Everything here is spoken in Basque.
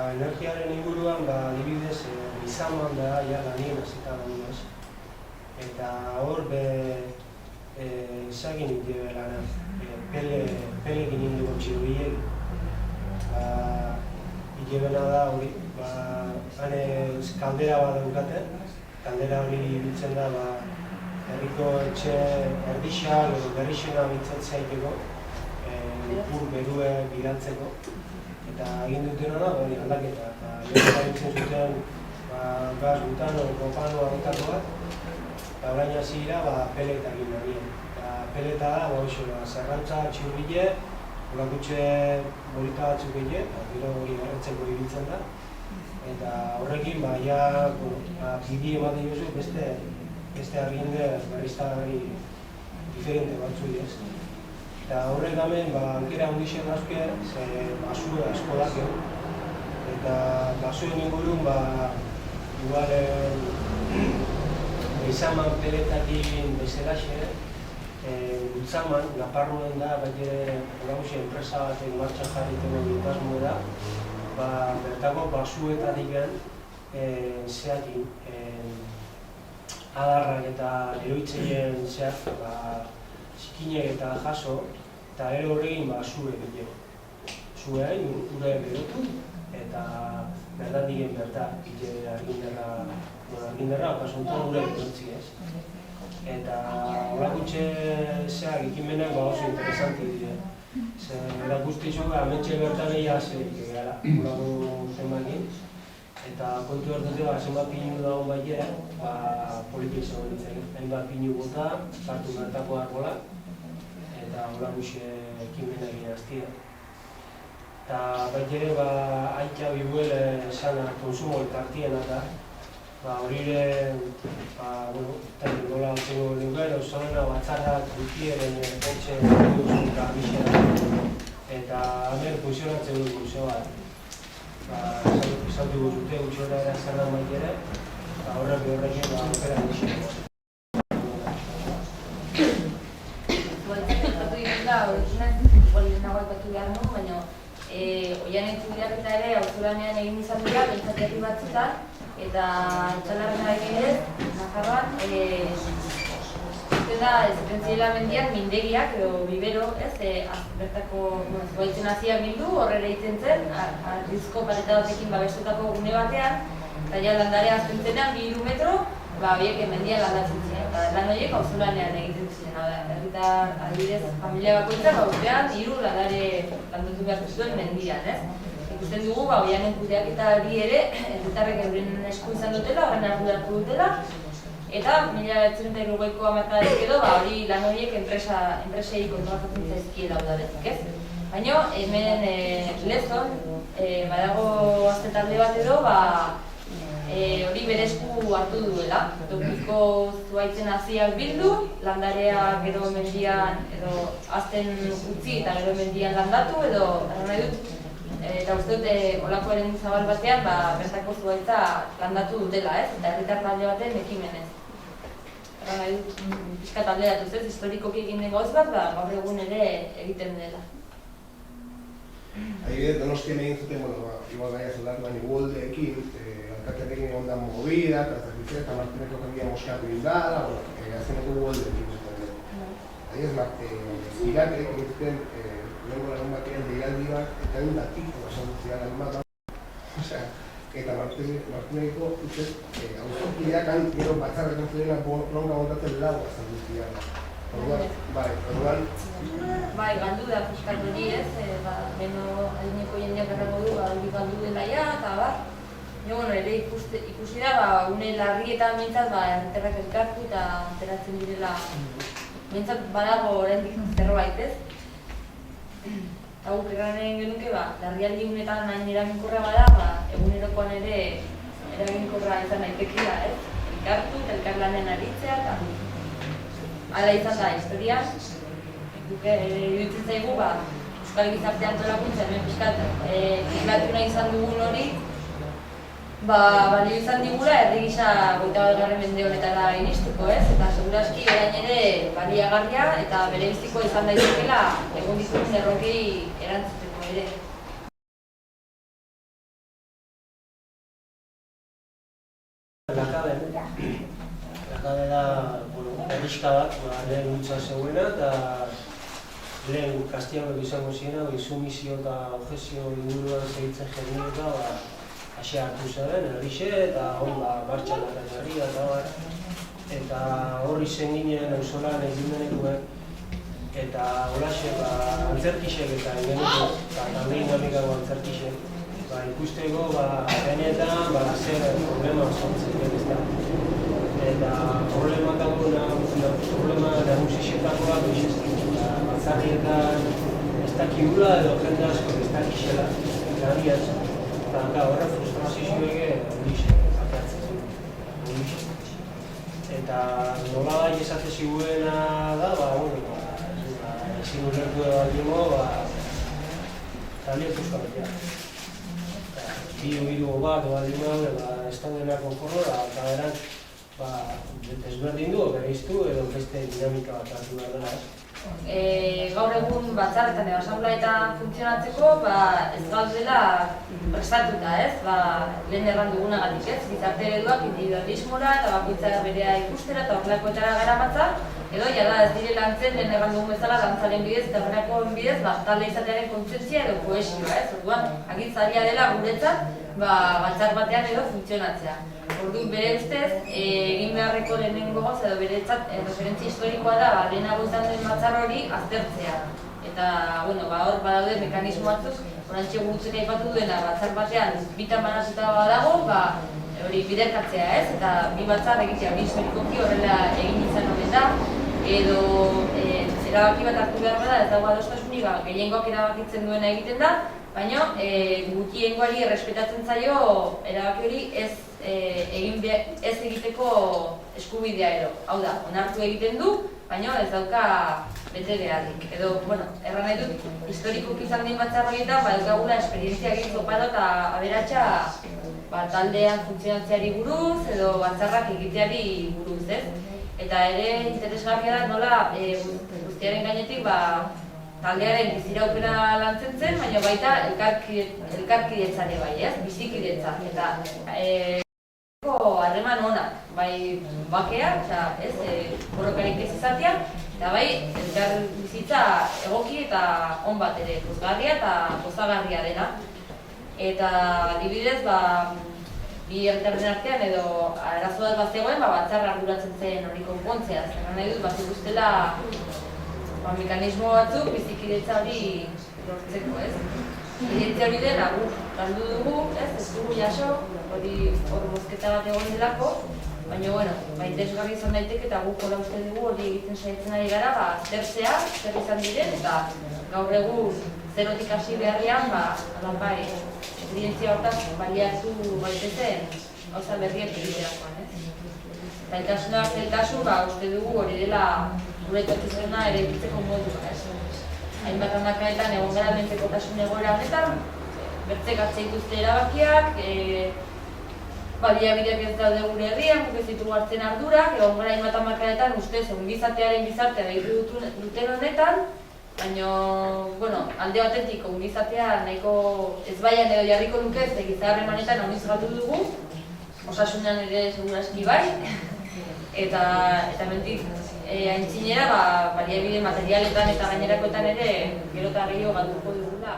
Energiaren inguruan, adibidez, izaman da, lanien hasita dagoenez. Eta hor, esagin ite lana, pelekin indugu txirubiek. Ikebena da hori, hane kaldera bat daukaten. Kaldera hori biltzen da, herriko etxe erdixak edo berrixena biltzen zaiteko, ur berue bidaltzeko. Eta egin dutena da, aldaketa. Eta biltzen zuten gaz, butano, propano, abotako bat. Eta orain hasi dira, peleta egin berrien. Peleta da, zerrantza txurbile, olakutxe bolita batzuk egin, eta gero hori berretzeko ibiltzen da. Eta horrekin, bidi ematen jozu beste arginde berriztagarri diferente batzuk ez. Eta horrek hemen, aukera handixen azke, basue asko dake. Eta basuen ingurun, igual izaman peletakin bezalaxe, gutzaman, Naparruen da, hori enpresa batek martxan jarriteko egitasmo da, bertako basuetatik zeakin, adarrak eta eroitzeien zeak, zikinek eta jaso, eta gero horregin zue egiteko. Zue ure berotu, eta bertandiken bertak arginderra, okasuntan ure berotzi ez. Eta holakutxe zeak ekimenak oso interesanti dire. Erakustizu, ametxe bertan egia zeik gara, holako zenbakin. Eta kontu hor dute, zenbat pinu dagoen baita, politik zegoen ditzen. Hainbat pinu bota, sartu bertako arbola, eta holakutxe ekimenak egin aztia. Eta baita ere, aita bibuel sana konsumo elkartiena da. Hori ere, dola batzeko lugar, osonena batzarrak gutieren etxe duzun eta abixera. Eta hemen funtzionatzen dut guzio bat. Izan dugu zute gutxora erazerran baitere, eta horrekin aukera dixen. Zertatu egiten da, horrekin lehenago aipatu behar nu, baina oianen kudeaketa ere auzolanean egin izan dira, bentsatiari batzutan, eta txalarrena eginez, Nafarroan, da, zerrentziela mendiak mindegiak edo bibero, bertako zuaitzen haziak bildu, horrela egiten zen, arrizko pareta batekin babestutako gune batean, eta ja landarea aztentzenean 2 metro, horiek mendian landatzen ziren, eta lan horiek auzolanean egiten ziren. Herritar adibidez, familia bakoitzak urtean 3 landare landatu behar zuen mendian, ikusten dugu, oianen kudeaketa hori ere, herritarrek euren esku izan dutela, horren arduratu dutela, eta 1980ko hamarkadatik edo, hori lan horiek enpresei kontratatzen zaizkiela udaletik, ez? Baina, hemen Lezon, badago azte talde bat edo, hori bere esku hartu duela. Tokiko zuaitzen haziak bildu, landarea gero mendian, edo azten utzi eta gero mendian landatu, edo, nahi dut, eta uste dut, olako eren zabal batean, bertako zuaitza landatu dutela, ez? Eta herritar talde baten ekimenez. Eta nahi dut, pixka talderatuz ez, historikoki egin den gauz bat, gaur egun ere egiten dela. Adibidez, Donostian egin zuten, igual gaia zeldatu baina Uoldeekin, alkatearekin egon da movida, eta Martineko jendia moskatu indala, azeneko Uoldeekin zuten dut. Adibidez, Ziratek egin zuten, lehenko lagun batean deialdi bat, eta egin datiko esan dut zidan lagun bat. Eta Martineko auzokideak gero batzarretan zirena ronga montatzen lau esan dut zidan. Orduan... galdu da piskat hori ez, beno adineko jendeak errango du, hori galdu dela ja, eta ere ikusi da, une larrietan mintzat, herritarrak elkartu eta ateratzen direla, mintzat badago oraindik zerbait ez. Eta guk erranen genuke, larrialdi unetan hain eraginkorra bada, egunerokoan ere eraginkorra izan daitekela ez. Elkartu, elkarlanen aritzea, eta hala izan da historia. Iruditzen zaigu, Euskal Gizarte Antolakuntza hemen pixkat islatu nahi izan dugun hori, balio izan digula herri gisa 21. mende honetara iristeko, ez? Eta seguraski orain ere baliagarria eta berebizikoa izan daitekela egon ditugun erronkei erantzuteko ere. neska bat, lehen gutza zegoena, eta lehen kastiagok izango ziena, sumizio eta objesio inguruan segitzen jenien eta hasi hartu zaren, erixe, eta hon martxan jarri eta horri zen ginen auzolan egin denekuen, eta holaxe antzerkixek eta geneko, eta tamlein amikago antzerkixek, ikusteko benetan zer problema sortzen den ezta. Eta problema nagusixetakoa batzarrietan ez dakigula edo jende asko ez dakixela labiaz. Eta horra frustrazioek horixe atatzen zen. Eta nola bai esate ziguena da, ezin ulertu baldimo, talde euskaletea. Hiru bat baldin daude, ez daudena konformora, eta beran, desberdin du, bereiztu edo beste dinamika bat hartu behar dela. Gaur egun batzarretan edo asambleetan funtzionatzeko ez gaudela prestatuta, lehen erran dugunagatik ez, gizarte ereduak individualismora eta bakoitza berea ikustera eta horrelakoetara garamatza, edo jada ez dire lantzen lehen erran dugun bezala dantzaren bidez eta horrelakoen bidez talde izatearen kontzientzia edo kohesioa, orduan agintzaria dela guretzat batzar batean edo funtzionatzea. Orduan bere ustez, egin beharreko lehenengo goz edo beretzat referentzia historikoa da lehenago izan den batzar hori aztertzea. Eta hor badaude mekanismo batzuk, orantxe gurutzek aipatu duena batzar batean bitan banatuta badago, hori biderkatzea ez, eta bi batzar egitea bi historikoki horrela egin izan omen da, edo erabaki bat hartu behar bada ez dago adostasunik gehiengoak erabakitzen duena egiten da, baina gutiengoari errespetatzen zaio erabaki hori ez egiteko eskubidea edo. Hau da, onartu egiten du, baina ez dauka bete beharrik. Edo, erran nahi dut, historikoki izan den batzar horietan, ez gaugula esperientzia egin topado eta aberatsa taldean funtzionatzeari buruz edo batzarrak egiteari buruz, ez? Eta ere interesgarria da nola guztiaren gainetik taldearen biziraupena lantzen zen, baina baita elkarkidetzare bai, ez? Bizikidetza. Eta harreman ona, bai bakea, borrokarik ez izatea, eta bai elkar bizitza egoki eta on bat ere pozgarria eta pozagarria dena. Eta adibidez, bi herritarren artean edo arazo bat bazegoen, batzarra arduratzen zen hori konpontzea. Zerran nahi dut, zikustela mekanismo batzuk bizikidetza hori lortzeko, ez? Identzia hori dena galdu dugu, ez dugu jaso, hori hor bozketa bat egon delako, baina, interesgarri izan daiteke eta guk hola uste dugu hori egiten saiatzen ari gara, aztertzea, zer izan diren, eta gaur egun zerotik hasi beharrean, esperientzia hortaz baliatu gaitezen gauza berriak egiterakoan, ez? Eta zailtasun, uste dugu hori dela gure etorkizuna ere egitzeko modua, ez? Hainbat hamarkadetan egon gara menpekotasun egoera honetan, bertzek dituzte erabakiak, baliabideak ez daude gure herrian, guk ez ditugu hartzen ardurak, egon gara hainbat hamarkadetan ustez ongizatearen gizartea deitu duten honetan, baina, alde batetik ongizatea nahiko ezbaian edo jarriko nuke ez gizarre manetan oniz galdu dugu, osasunan ere seguraski bai, eta mentik aintzinera baliabide materialetan eta gainerakoetan ere gero eta gehiago galduko dugula.